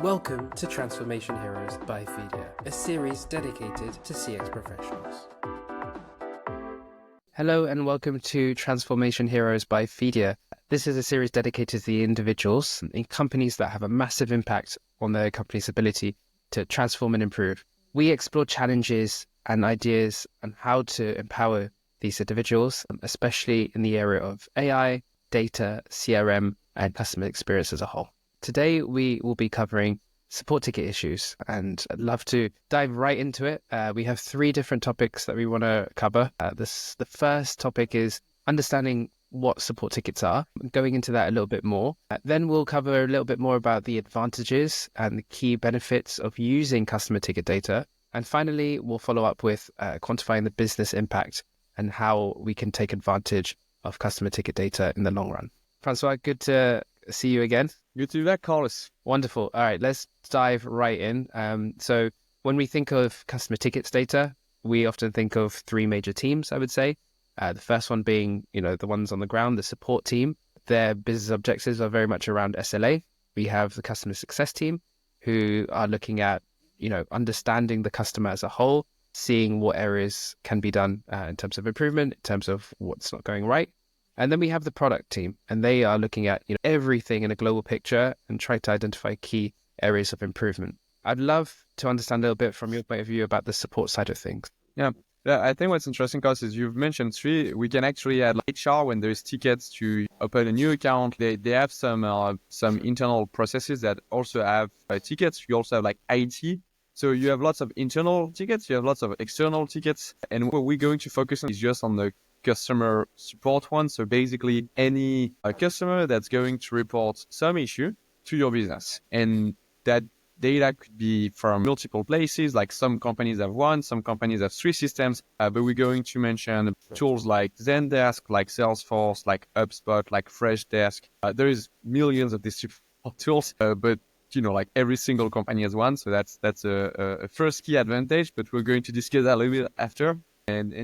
Welcome to Transformation Heroes by Fidia, a series dedicated to CX professionals. Hello and welcome to Transformation Heroes by Fidia. This is a series dedicated to the individuals in companies that have a massive impact on their company's ability to transform and improve. We explore challenges and ideas on how to empower these individuals, especially in the area of AI, data, CRM, and customer experience as a whole. Today, we will be covering support ticket issues, and I'd love to dive right into it. We have three different topics that we want to cover. The first topic is understanding what support tickets are, going into that a little bit more. Then we'll cover a little bit more about the advantages and the key benefits of using customer ticket data. And finally, we'll follow up with quantifying the business impact and how we can take advantage of customer ticket data in the long run. François, good to see you again. Good to be back, Carlos. Wonderful. All right, let's dive right in. So when we think of customer tickets data, we often think of three major teams, I would say. The first one being, the ones on the ground, the support team. Their business objectives are very much around SLA. We have the customer success team who are looking at, understanding the customer as a whole, seeing what areas can be done in terms of improvement, in terms of what's not going right. And then we have the product team, and they are looking at everything in a global picture and try to identify key areas of improvement. I'd love to understand a little bit from your point of view about the support side of things. Yeah, I think what's interesting, Carlos, is you've mentioned three. We can actually add HR when there's tickets to open a new account. They have some internal processes that also have tickets. You also have IT. So you have lots of internal tickets, you have lots of external tickets. And what we're going to focus on is just on the customer support one. So basically any customer that's going to report some issue to your business. And that data could be from multiple places, like some companies have one, some companies have three systems, but we're going to mention tools like Zendesk, like Salesforce, like HubSpot, like Freshdesk. There is millions of these tools, but every single company has one. So that's a first key advantage, but we're going to discuss that a little bit after. And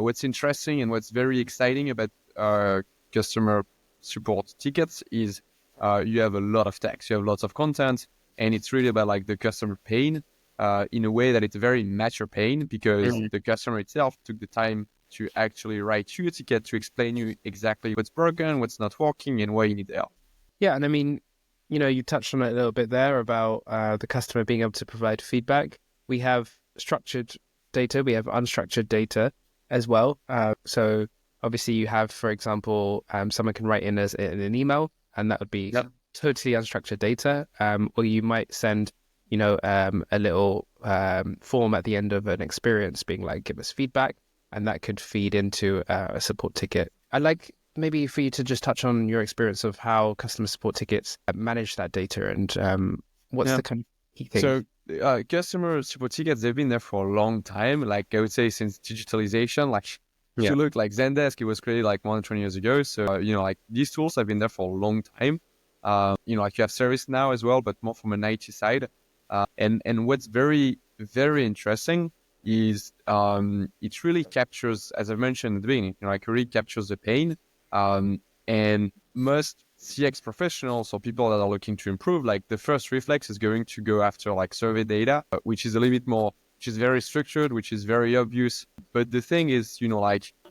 what's interesting and what's very exciting about customer support tickets is you have a lot of text, you have lots of content, and it's really about the customer pain in a way that it's a very mature pain because the customer itself took the time to actually write you a ticket to explain you exactly what's broken, what's not working, and why you need help. Yeah, and I mean, you touched on it a little bit there about the customer being able to provide feedback. We have structured data, we have unstructured data as well. So obviously you have, for example, someone can write in an email, and that would be totally unstructured data. Or you might send, a little form at the end of an experience being like, give us feedback, and that could feed into a support ticket. I'd like maybe for you to just touch on your experience of how customer support tickets manage that data and what's the kind of key thing. So customer support tickets, they've been there for a long time. I would say since digitalization, if you look like Zendesk, it was created more than 20 years ago. So, these tools have been there for a long time. You have ServiceNow as well, but more from an IT side. And what's very, very interesting is it really captures, as I mentioned at the beginning, it really captures the pain. And most CX professionals or people that are looking to improve, the first reflex is going to go after survey data, which is a little bit more, which is very structured, which is very obvious. But the thing is,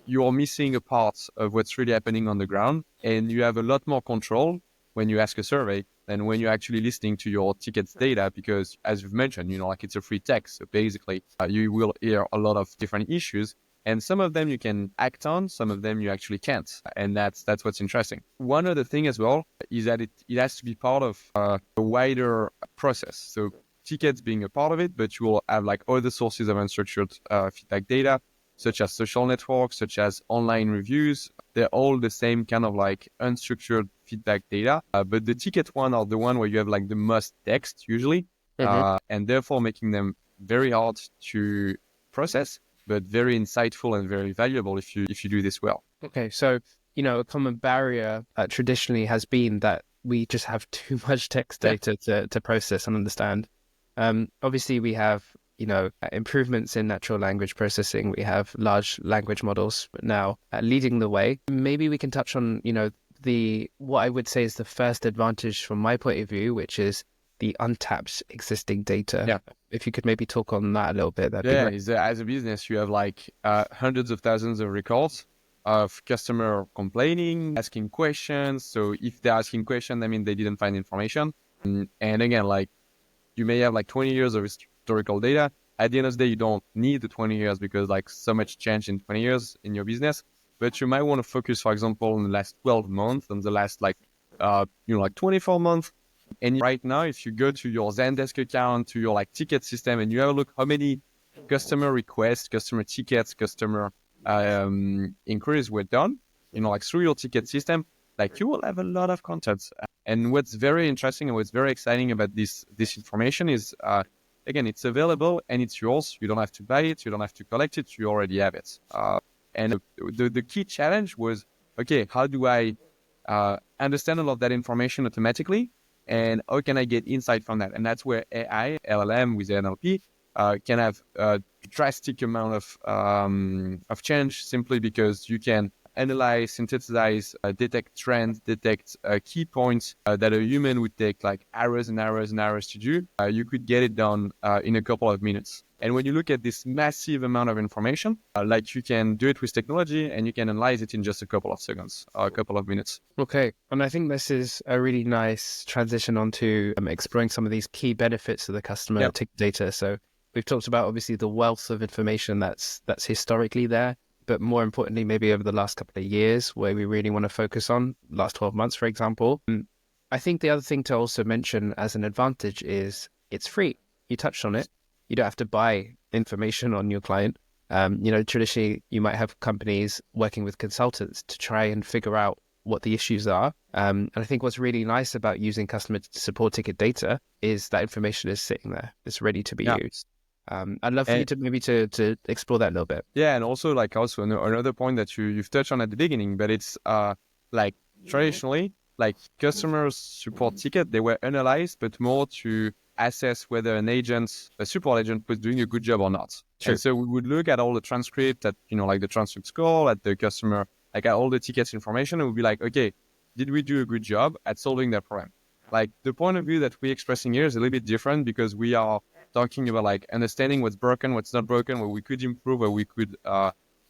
you're missing a part of what's really happening on the ground, and you have a lot more control when you ask a survey than when you're actually listening to your tickets data, because as you've mentioned, it's a free text. So basically, you will hear a lot of different issues. And some of them you can act on, some of them you actually can't. And that's what's interesting. One other thing as well is that it has to be part of a wider process. So tickets being a part of it, but you will have other sources of unstructured feedback data, such as social networks, such as online reviews. They're all the same kind of unstructured feedback data. But the ticket one are the one where you have the most text usually, and therefore making them very hard to process, but very insightful and very valuable if you do this well. Okay, so a common barrier traditionally has been that we just have too much text data to process and understand. Obviously, we have improvements in natural language processing. We have large language models now leading the way. Maybe we can touch on what I would say is the first advantage from my point of view, which is the untapped existing data. Yeah. If you could maybe talk on that a little bit, that'd be Yeah, great. is that as a business, you have like hundreds of thousands of records of customer complaining, asking questions. So if they're asking questions, I mean, they didn't find information. And again, like you may have like 20 years of historical data. At the end of the day, you don't need the 20 years because like so much changed in 20 years in your business. But you might want to focus, for example, on the last 12 months and the last like, like 24 months. And right now, if you go to your Zendesk account, to your like ticket system, and you have a look how many customer requests, customer tickets, customer inquiries were done, like through your ticket system, like you will have a lot of content. And what's very interesting and what's very exciting about this information is, again, it's available and it's yours. You don't have to buy it. You don't have to collect it. You already have it. And the key challenge was, okay, how do I understand all of that information automatically? And how can I get insight from that? And that's where AI, LLM with NLP can have a drastic amount of change simply because you can analyze, synthesize, detect trends, detect key points that a human would take like hours and hours and hours to do. You could get it done in a couple of minutes. And when you look at this massive amount of information, like you can do it with technology and you can analyze it in just a couple of seconds, a couple of minutes. Okay. And I think this is a really nice transition onto exploring some of these key benefits of the customer ticket data. So we've talked about obviously the wealth of information that's historically there, but more importantly, maybe over the last couple of years where we really want to focus on, last 12 months, for example. I think the other thing to also mention as an advantage is it's free. You touched on it. You don't have to buy information on your client. Traditionally, you might have companies working with consultants to try and figure out what the issues are. And I think what's really nice about using customer support ticket data is that information is sitting there. It's ready to be used. I'd love for you to maybe to explore that a little bit. Yeah, and also another point that you've touched on at the beginning, but it's like traditionally, like customer support ticket, they were analyzed, but more to assess whether a support agent was doing a good job or not. True. And so we would look at all the transcript, at like the transcript score, at the customer, like at all the tickets information, and we'd be like, okay, did we do a good job at solving that problem? Like the point of view that we're expressing here is a little bit different because we are talking about like understanding what's broken, what's not broken, what we could improve, what we could,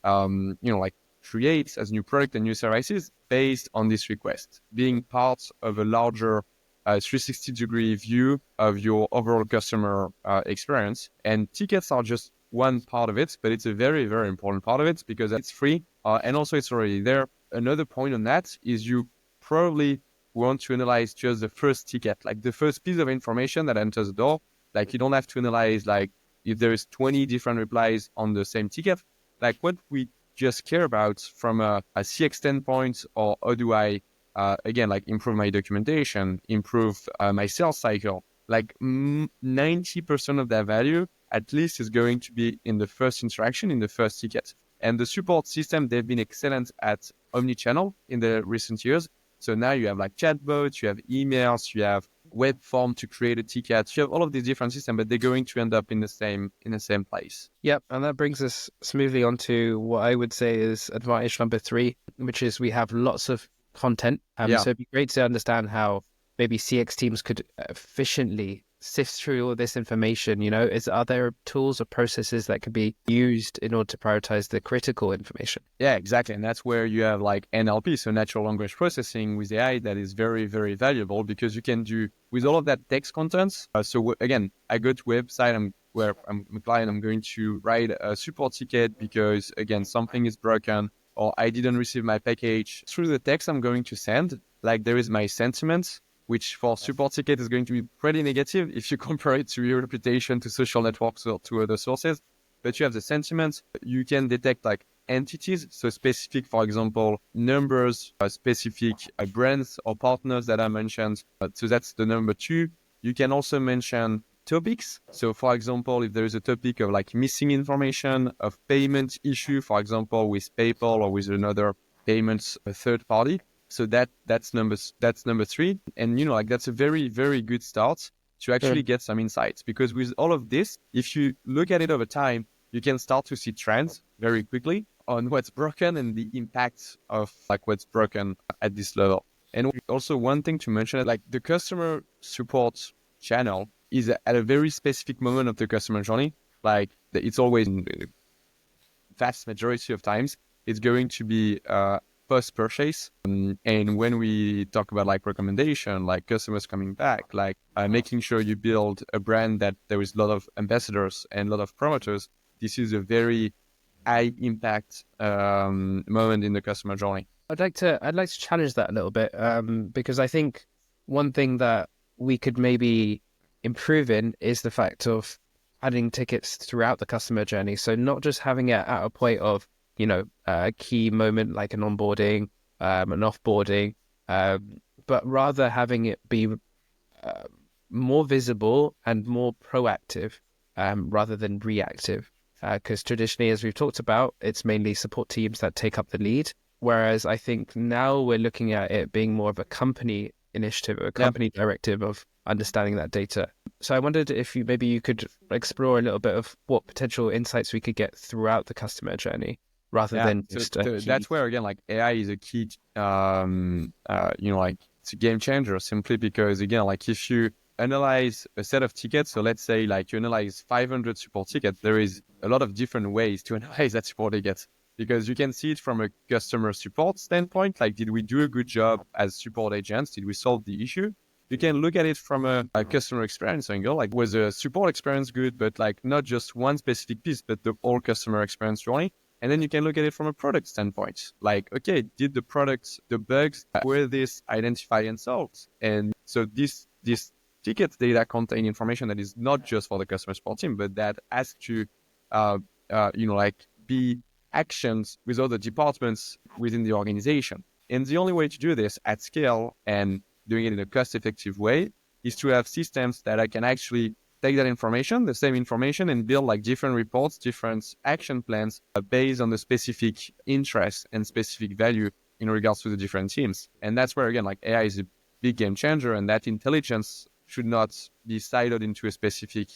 like create as new product and new services based on this request, being part of a larger 360-degree view of your overall customer experience. And tickets are just one part of it, but it's a very, very important part of it because it's free and also it's already there. Another point on that is you probably want to analyze just the first ticket, like the first piece of information that enters the door. Like you don't have to analyze like if there is 20 different replies on the same ticket. Like what we just care about from a CX standpoint, or how do I, again, like improve my documentation, improve my sales cycle. Like 90% of that value at least is going to be in the first interaction, in the first ticket. And the support system, they've been excellent at omni-channel in the recent years. So now you have like chatbots, you have emails, you have web form to create a ticket. You have all of these different systems, but they're going to end up in the same place. Yep, and that brings us smoothly onto what I would say is advantage number 3, which is we have lots of content. So it'd be great to understand how maybe CX teams could efficiently sift through all this information. Are there tools or processes that could be used in order to prioritize the critical information? Yeah, exactly. And that's where you have like NLP, so natural language processing with AI, that is very, very valuable because you can do with all of that text contents. Again, I go to a website where I'm a client, I'm going to write a support ticket because, again, something is broken or I didn't receive my package. Through the text I'm going to send, like there is my sentiments, which for support ticket is going to be pretty negative if you compare it to your reputation, to social networks or to other sources. But you have the sentiments. You can detect like entities, so specific, for example, numbers, specific brands or partners that I mentioned. So that's the number 2. You can also mention topics. So for example, if there is a topic of like missing information, of payment issue, for example, with PayPal or with another payments third party. So that's number 3. And like that's a very, very good start to actually get some insights, because with all of this, if you look at it over time, you can start to see trends very quickly on what's broken and the impact of like what's broken at this level. And also one thing to mention, like the customer support channel is at a very specific moment of the customer journey. Like it's always in the vast majority of times, it's going to be post-purchase. And when we talk about like recommendation, like customers coming back, like making sure you build a brand that there is a lot of ambassadors and a lot of promoters, this is a very high impact moment in the customer journey. I'd like to challenge that a little bit, because I think one thing that we could maybe improve in is the fact of adding tickets throughout the customer journey. So not just having it at a point of, a key moment like an onboarding, an offboarding, but rather having it be more visible and more proactive, rather than reactive. Because traditionally, as we've talked about, it's mainly support teams that take up the lead. Whereas I think now we're looking at it being more of a company initiative, a company directive of understanding that data. So I wondered if maybe you could explore a little bit of what potential insights we could get throughout the customer journey rather than just a key. That's where again, like AI is a key, like it's a game changer simply because again, like if you analyze a set of tickets, so let's say like you analyze 500 support tickets, there is a lot of different ways to analyze that support ticket because you can see it from a customer support standpoint, like did we do a good job as support agents? Did we solve the issue? You can look at it from a customer experience angle, like was the support experience good, but like not just one specific piece, but the whole customer experience journey. And then you can look at it from a product standpoint, like, okay, did the products, the bugs, were this identified and solved? And so this ticket data contain information that is not just for the customer support team, but that has to, be actions with other departments within the organization. And the only way to do this at scale and doing it in a cost-effective way is to have systems that I can actually take that information, the same information, and build like different reports, different action plans based on the specific interest and specific value in regards to the different teams. And that's where, again, like AI is a big game changer, and that intelligence should not be siloed into a specific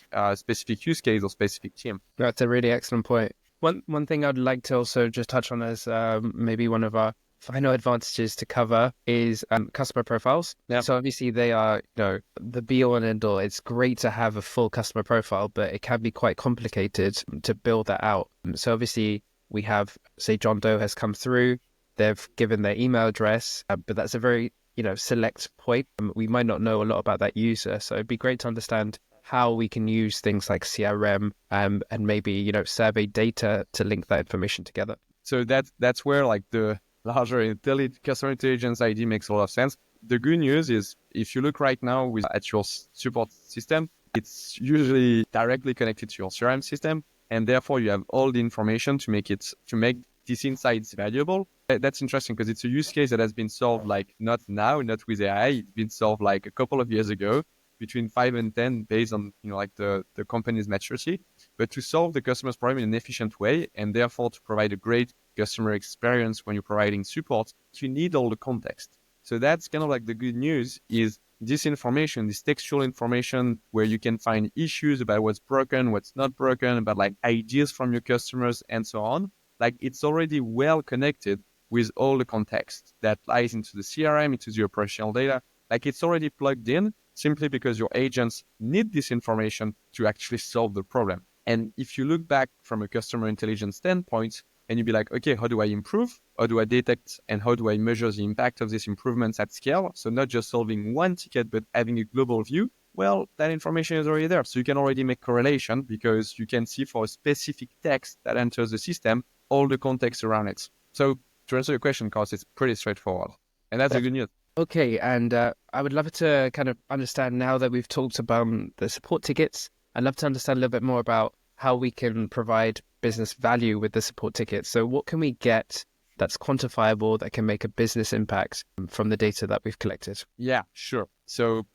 use case or specific team. That's a really excellent point. One thing I'd like to also just touch on as maybe one of our final advantages to cover is customer profiles. Yeah. So obviously they are, the be all and end all. It's great to have a full customer profile, but it can be quite complicated to build that out. So obviously we have, say, John Doe has come through. They've given their email address, but that's a very, select point. We might not know a lot about that user. So it'd be great to understand how we can use things like CRM and maybe, survey data to link that information together. So that's where like the larger customer intelligence ID makes a lot of sense. The good news is if you look right now at your support system, it's usually directly connected to your CRM system. And therefore you have all the information to make these insights valuable. That's interesting because it's a use case that has been solved like not now, not with AI. It's been solved like a couple of years ago, between 5 and 10 based on, the company's maturity, but to solve the customer's problem in an efficient way and therefore to provide a great customer experience when you're providing support, you need all the context. So that's kind of like the good news is this information, this textual information where you can find issues about what's broken, what's not broken, about like ideas from your customers and so on. Like it's already well connected with all the context that lies into the CRM, into the operational data. Like it's already plugged in simply because your agents need this information to actually solve the problem. And if you look back from a customer intelligence standpoint, and you'd be like, okay, how do I improve? How do I detect? And how do I measure the impact of these improvements at scale? So not just solving one ticket, but having a global view. Well, that information is already there. So you can already make correlation because you can see for a specific text that enters the system, all the context around it. So to answer your question, Carlos, it's pretty straightforward. And that's the good news. Okay, and I would love to kind of understand now that we've talked about the support tickets, I'd love to understand a little bit more about how we can provide business value with the support tickets. So what can we get that's quantifiable, that can make a business impact from the data that we've collected? Yeah, sure. So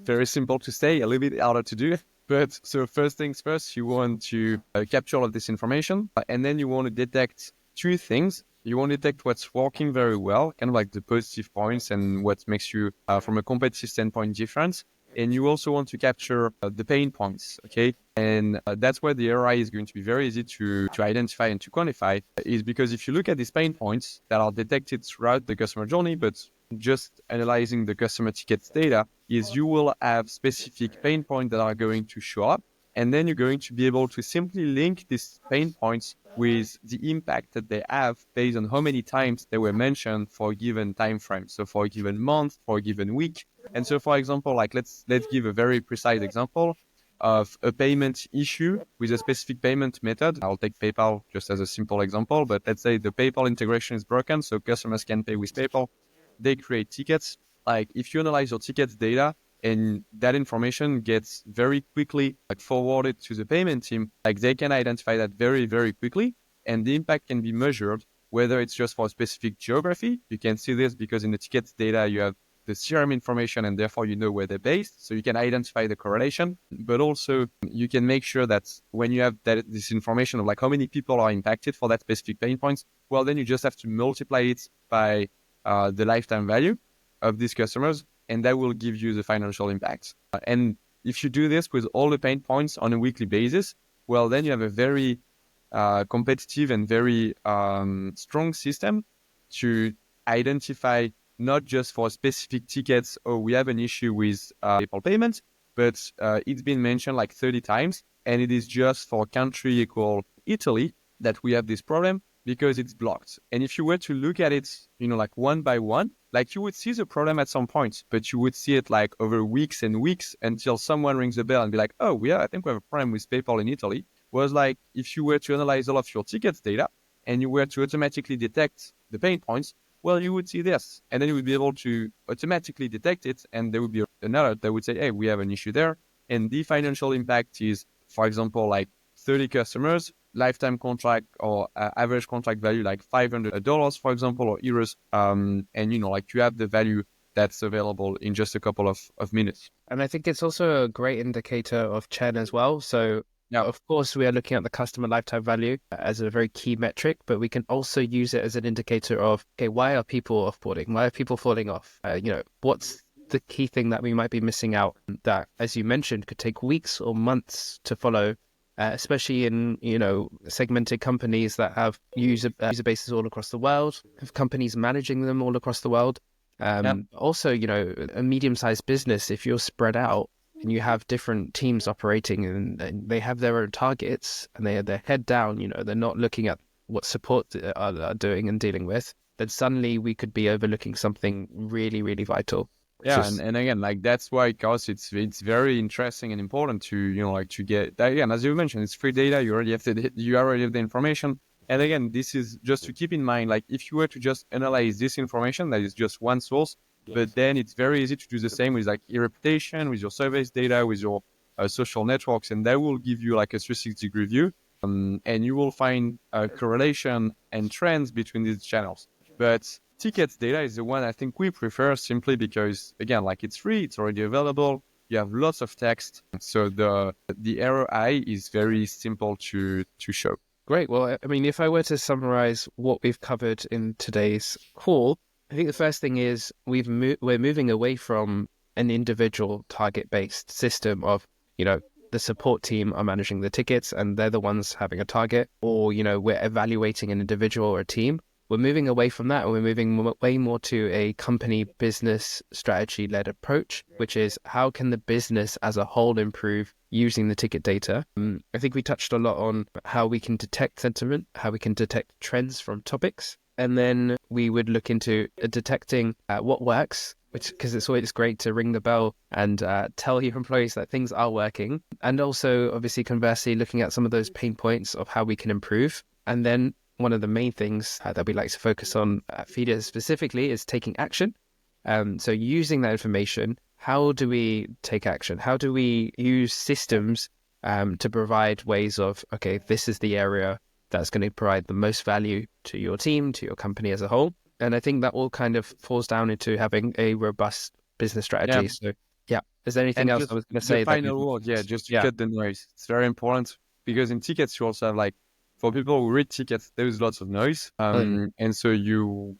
very simple to say, a little bit harder to do. But so first things first, you want to capture all of this information, and then you want to detect two things. You want to detect what's working very well, kind of like the positive points and what makes you, from a competitive standpoint, different. And you also want to capture the pain points, okay? And that's where the ROI is going to be very easy to identify and to quantify, is because if you look at these pain points that are detected throughout the customer journey, but just analyzing the customer tickets data, is you will have specific pain points that are going to show up, and then you're going to be able to simply link these pain points with the impact that they have based on how many times they were mentioned for a given time frame. So for a given month, for a given week. And so, for example, like let's give a very precise example of a payment issue with a specific payment method. I'll take PayPal just as a simple example, but let's say the PayPal integration is broken, so customers can pay with PayPal. They create tickets. Like if you analyze your tickets data and that information gets very quickly like forwarded to the payment team, like they can identify that very, very quickly, and the impact can be measured, whether it's just for a specific geography. You can see this because in the tickets data, you have the CRM information and therefore you know where they're based. So you can identify the correlation, but also you can make sure that when you have this information of like how many people are impacted for that specific pain points, well, then you just have to multiply it by the lifetime value of these customers, and that will give you the financial impact. And if you do this with all the pain points on a weekly basis, well, then you have a very competitive and very strong system to identify not just for specific tickets, oh, we have an issue with PayPal payments, but it's been mentioned like 30 times, and it is just for a country equal Italy that we have this problem because it's blocked. And if you were to look at it, like one by one, like you would see the problem at some point, but you would see it like over weeks and weeks until someone rings the bell and be like, oh, yeah, I think we have a problem with PayPal in Italy. Was like if you were to analyze all of your tickets data and you were to automatically detect the pain points, well, you would see this, and then you would be able to automatically detect it, and there would be an alert that would say, hey, we have an issue there. And the financial impact is, for example, like 30 customers, lifetime contract or average contract value like $500, for example, or euros. And, like you have the value that's available in just a couple of minutes. And I think it's also a great indicator of churn as well. So yeah. Of course, we are looking at the customer lifetime value as a very key metric, but we can also use it as an indicator of, okay, why are people offboarding? Why are people falling off? What's the key thing that we might be missing out that, as you mentioned, could take weeks or months to follow, especially in, segmented companies that have user bases all across the world, have companies managing them all across the world. Also, a medium-sized business, if you're spread out, and you have different teams operating and they have their own targets and they're head down, they're not looking at what support are doing and dealing with, then suddenly we could be overlooking something really, really vital. Yeah, and again, like that's why, because it's very interesting and important to to get that. Again, as you mentioned, it's free data. You already have the information. And again, this is just to keep in mind, like if you were to just analyze this information, that is just one source. But then it's very easy to do the same with like your reputation, with your surveys data, with your social networks, and that will give you like a 360-degree view. And you will find a correlation and trends between these channels. But tickets data is the one I think we prefer, simply because, again, like it's free, it's already available. You have lots of text, so the ROI is very simple to show. Great. Well, I mean, if I were to summarize what we've covered in today's call, I think the first thing is we're moving away from an individual target-based system of, the support team are managing the tickets and they're the ones having a target, or, we're evaluating an individual or a team. We're moving away from that, and we're moving way more to a company business strategy-led approach, which is how can the business as a whole improve using the ticket data. I think we touched a lot on how we can detect sentiment, how we can detect trends from topics, and then we would look into detecting what works, because it's always great to ring the bell and tell your employees that things are working, and also obviously conversely looking at some of those pain points of how we can improve. And then one of the main things that we like to focus on at Feeder specifically is taking action. So using that information, how do we take action? How do we use systems to provide ways of, okay, this is the area that's going to provide the most value to your team, to your company as a whole. And I think that all kind of falls down into having a robust business strategy. Yeah. So yeah, is there anything else I was going to say? The final word, just to cut the noise. It's very important, because in tickets you also have, like, for people who read tickets, there is lots of noise. And so you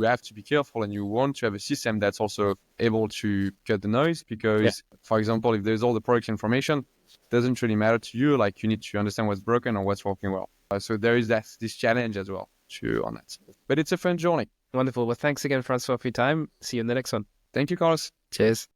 have to be careful, and you want to have a system that's also able to cut the noise, because, for example, if there's all the product information, it doesn't really matter to you. Like, you need to understand what's broken or what's working well. So there is this challenge as well on that. But it's a fun journey. Wonderful. Well, thanks again, François, for your time. See you in the next one. Thank you, Carlos. Cheers.